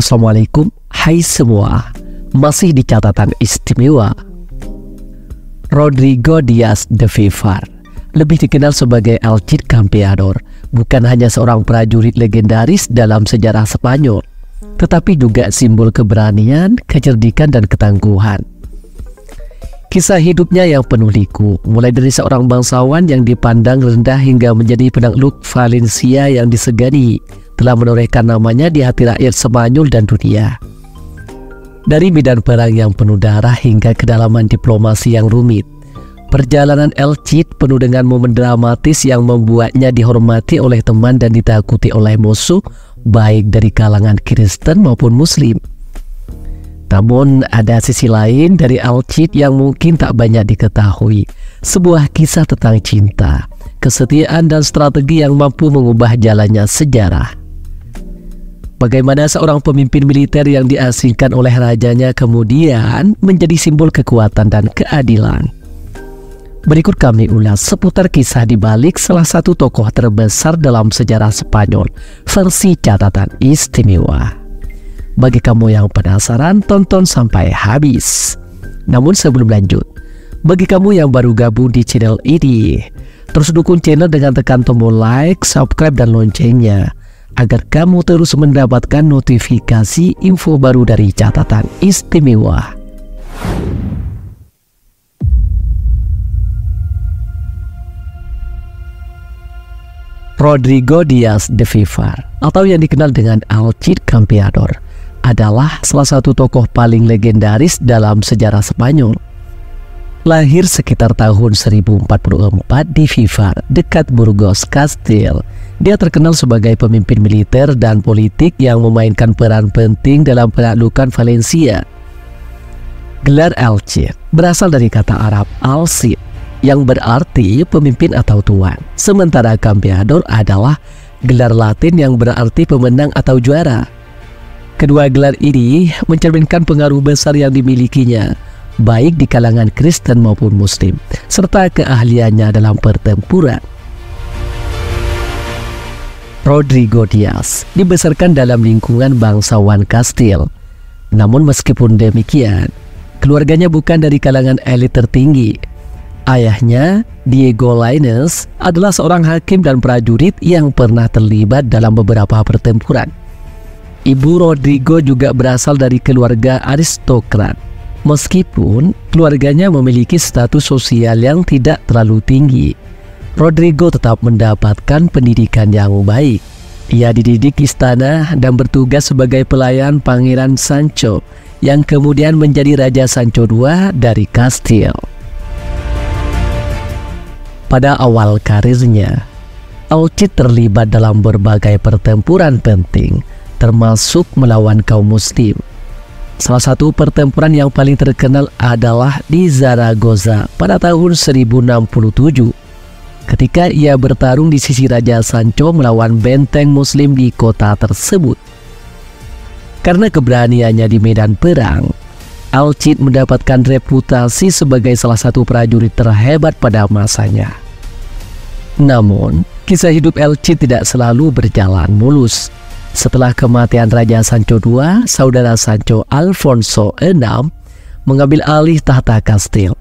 Assalamualaikum, hai semua. Masih di catatan istimewa, Rodrigo Diaz de Vivar, lebih dikenal sebagai El Cid Campeador, bukan hanya seorang prajurit legendaris dalam sejarah Spanyol, tetapi juga simbol keberanian, kecerdikan, dan ketangguhan. Kisah hidupnya yang penuh liku, mulai dari seorang bangsawan yang dipandang rendah hingga menjadi penakluk Valencia yang disegani, telah menorehkan namanya di hati rakyat Spanyol dan dunia. Dari medan perang yang penuh darah hingga kedalaman diplomasi yang rumit, perjalanan El Cid penuh dengan momen dramatis yang membuatnya dihormati oleh teman dan ditakuti oleh musuh, baik dari kalangan Kristen maupun Muslim. Namun ada sisi lain dari El Cid yang mungkin tak banyak diketahui, sebuah kisah tentang cinta, kesetiaan, dan strategi yang mampu mengubah jalannya sejarah. Bagaimana seorang pemimpin militer yang diasingkan oleh rajanya kemudian menjadi simbol kekuatan dan keadilan. Berikut kami ulas seputar kisah di balik salah satu tokoh terbesar dalam sejarah Spanyol, versi catatan istimewa. Bagi kamu yang penasaran, tonton sampai habis. Namun sebelum lanjut, bagi kamu yang baru gabung di channel ini, terus dukung channel dengan tekan tombol like, subscribe, dan loncengnya, agar kamu terus mendapatkan notifikasi info baru dari catatan istimewa. Rodrigo Diaz de Vivar, atau yang dikenal dengan El Cid Campeador, adalah salah satu tokoh paling legendaris dalam sejarah Spanyol. Lahir sekitar tahun 1044 di Vivar, dekat Burgos, Kastil. Dia terkenal sebagai pemimpin militer dan politik yang memainkan peran penting dalam penaklukan Valencia. Gelar El Cid berasal dari kata Arab Al-Cid, yang berarti pemimpin atau tuan. Sementara Campeador adalah gelar Latin yang berarti pemenang atau juara. Kedua gelar ini mencerminkan pengaruh besar yang dimilikinya, baik di kalangan Kristen maupun Muslim, serta keahliannya dalam pertempuran. Rodrigo Diaz dibesarkan dalam lingkungan bangsawan Kastil. Namun meskipun demikian, keluarganya bukan dari kalangan elit tertinggi. Ayahnya, Diego Lainez, adalah seorang hakim dan prajurit yang pernah terlibat dalam beberapa pertempuran. Ibu Rodrigo juga berasal dari keluarga aristokrat. Meskipun keluarganya memiliki status sosial yang tidak terlalu tinggi, Rodrigo tetap mendapatkan pendidikan yang baik. Ia dididik istana dan bertugas sebagai pelayan Pangeran Sancho, yang kemudian menjadi Raja Sancho II dari Kastil. Pada awal karirnya, El Cid terlibat dalam berbagai pertempuran penting, termasuk melawan kaum Muslim. Salah satu pertempuran yang paling terkenal adalah di Zaragoza pada tahun 1067, ketika ia bertarung di sisi Raja Sancho melawan benteng Muslim di kota tersebut. Karena keberaniannya di medan perang, El Cid mendapatkan reputasi sebagai salah satu prajurit terhebat pada masanya. Namun, kisah hidup El Cid tidak selalu berjalan mulus. Setelah kematian Raja Sancho II, saudara Sancho Alfonso VI mengambil alih tahta Kastil.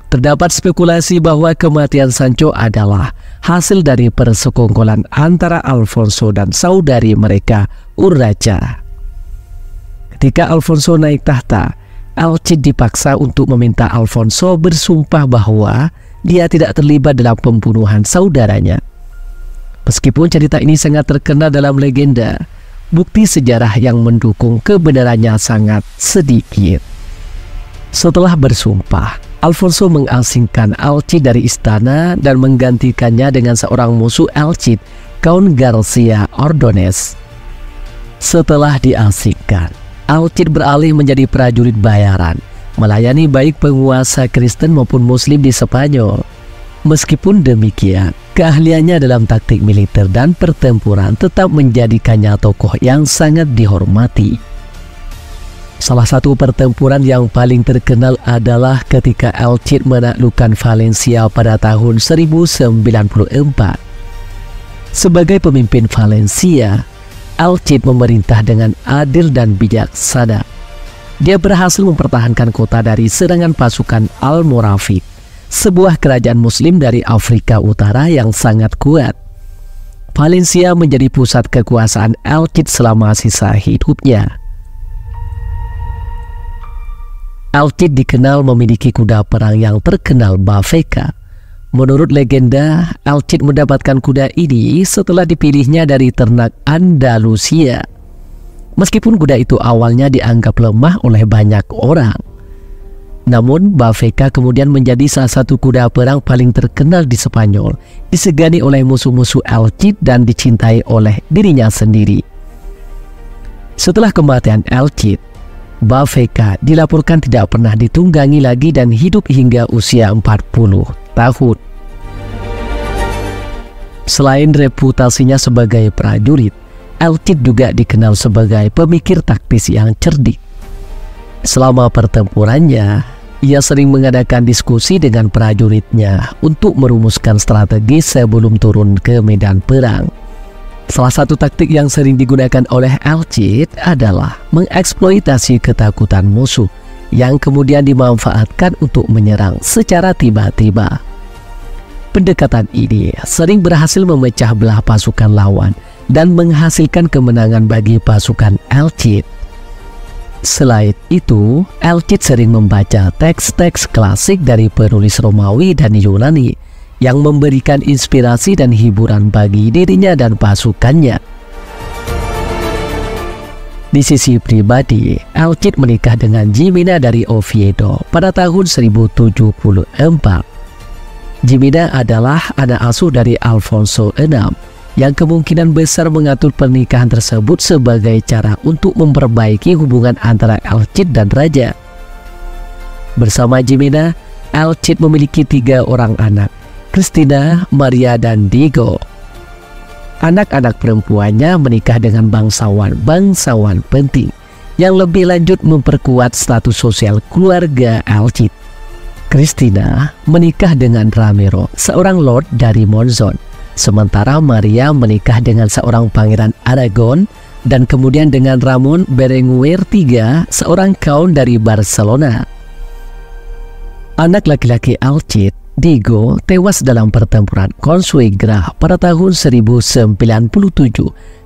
Terdapat spekulasi bahwa kematian Sancho adalah hasil dari persekongkolan antara Alfonso dan saudari mereka, Urraca. Ketika Alfonso naik tahta, El Cid dipaksa untuk meminta Alfonso bersumpah bahwa dia tidak terlibat dalam pembunuhan saudaranya. Meskipun cerita ini sangat terkenal dalam legenda, bukti sejarah yang mendukung kebenarannya sangat sedikit. Setelah bersumpah, Alfonso mengasingkan El Cid dari istana dan menggantikannya dengan seorang musuh El Cid, Count Garcia Ordonez. Setelah diasingkan, El Cid beralih menjadi prajurit bayaran, melayani baik penguasa Kristen maupun Muslim di Spanyol. Meskipun demikian, keahliannya dalam taktik militer dan pertempuran tetap menjadikannya tokoh yang sangat dihormati. Salah satu pertempuran yang paling terkenal adalah ketika El Cid menaklukkan Valencia pada tahun 1094. Sebagai pemimpin Valencia, Al-Cid memerintah dengan adil dan bijaksana. Dia berhasil mempertahankan kota dari serangan pasukan Almoravid, sebuah kerajaan muslim dari Afrika Utara yang sangat kuat. Valencia menjadi pusat kekuasaan Al-Cid selama sisa hidupnya. Al-Cid dikenal memiliki kuda perang yang terkenal Bafeka. Menurut legenda, Al-Cid mendapatkan kuda ini setelah dipilihnya dari ternak Andalusia. Meskipun kuda itu awalnya dianggap lemah oleh banyak orang, namun Bafeka kemudian menjadi salah satu kuda perang paling terkenal di Spanyol, disegani oleh musuh-musuh Al-Cid dan dicintai oleh dirinya sendiri. Setelah kematian Al-Cid, Bafeka dilaporkan tidak pernah ditunggangi lagi dan hidup hingga usia 40 tahun. Selain reputasinya sebagai prajurit, Al-Cid juga dikenal sebagai pemikir taktis yang cerdik. Selama pertempurannya, ia sering mengadakan diskusi dengan prajuritnya untuk merumuskan strategi sebelum turun ke medan perang. Salah satu taktik yang sering digunakan oleh Al-Cid adalah mengeksploitasi ketakutan musuh yang kemudian dimanfaatkan untuk menyerang secara tiba-tiba. Pendekatan ini sering berhasil memecah belah pasukan lawan dan menghasilkan kemenangan bagi pasukan Al-Cid. Selain itu, Al-Cid sering membaca teks-teks klasik dari penulis Romawi dan Yunani yang memberikan inspirasi dan hiburan bagi dirinya dan pasukannya. Di sisi pribadi, Al-Cid menikah dengan Jimena dari Oviedo pada tahun 1074. Jimena adalah anak asuh dari Alfonso VI yang kemungkinan besar mengatur pernikahan tersebut sebagai cara untuk memperbaiki hubungan antara Al-Cid dan raja. Bersama Jimena, Al-Cid memiliki 3 orang anak, Cristina, Maria, dan Diego. Anak-anak perempuannya menikah dengan bangsawan penting yang lebih lanjut memperkuat status sosial keluarga Al-Cid. Cristina menikah dengan Ramiro, seorang lord dari Monzon, sementara Maria menikah dengan seorang pangeran Aragon dan kemudian dengan Ramon Berenguer III, seorang count dari Barcelona. Anak laki-laki Al-Cid, Diego, tewas dalam pertempuran Consuegra pada tahun 1097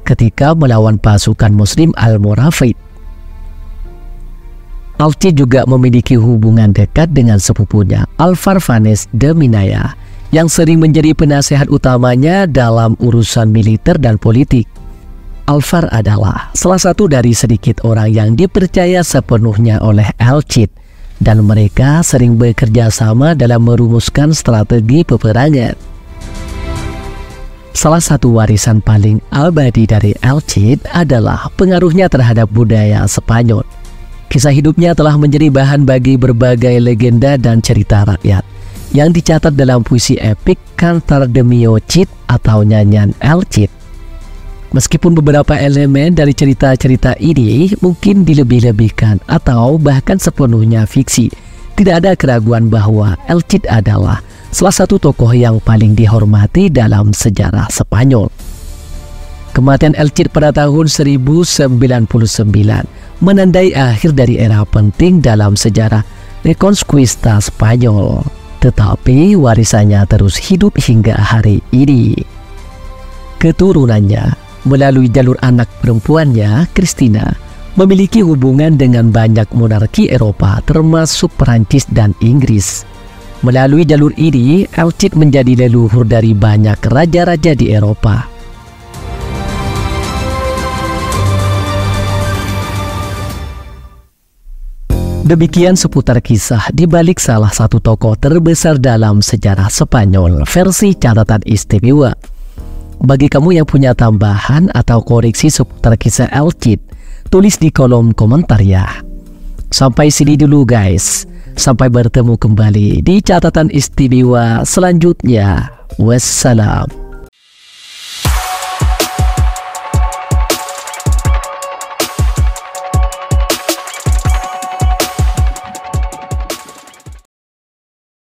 ketika melawan pasukan muslim Almoravid. Al-Cid juga memiliki hubungan dekat dengan sepupunya Alfarfanes de Minaya yang sering menjadi penasehat utamanya dalam urusan militer dan politik. Alvar adalah salah satu dari sedikit orang yang dipercaya sepenuhnya oleh Al-Cid, dan mereka sering bekerja sama dalam merumuskan strategi peperangan. Salah satu warisan paling abadi dari Al-Cid adalah pengaruhnya terhadap budaya Spanyol. Kisah hidupnya telah menjadi bahan bagi berbagai legenda dan cerita rakyat yang dicatat dalam puisi epik Cantar de Mio Cid atau nyanyian Al-Cid. Meskipun beberapa elemen dari cerita-cerita ini mungkin dilebih-lebihkan atau bahkan sepenuhnya fiksi, tidak ada keraguan bahwa Al-Cid adalah salah satu tokoh yang paling dihormati dalam sejarah Spanyol. Kematian Al-Cid pada tahun 1099 menandai akhir dari era penting dalam sejarah Reconquista Spanyol, tetapi warisannya terus hidup hingga hari ini. Keturunannya melalui jalur anak perempuannya, Cristina, memiliki hubungan dengan banyak monarki Eropa termasuk Perancis dan Inggris. Melalui jalur ini, Al-Cid menjadi leluhur dari banyak raja-raja di Eropa. Demikian seputar kisah di balik salah satu tokoh terbesar dalam sejarah Spanyol versi catatan istimewa. Bagi kamu yang punya tambahan atau koreksi seputar kisah Al-Cid, tulis di kolom komentar ya. Sampai sini dulu guys. Sampai bertemu kembali di catatan istimewa selanjutnya. Wassalam.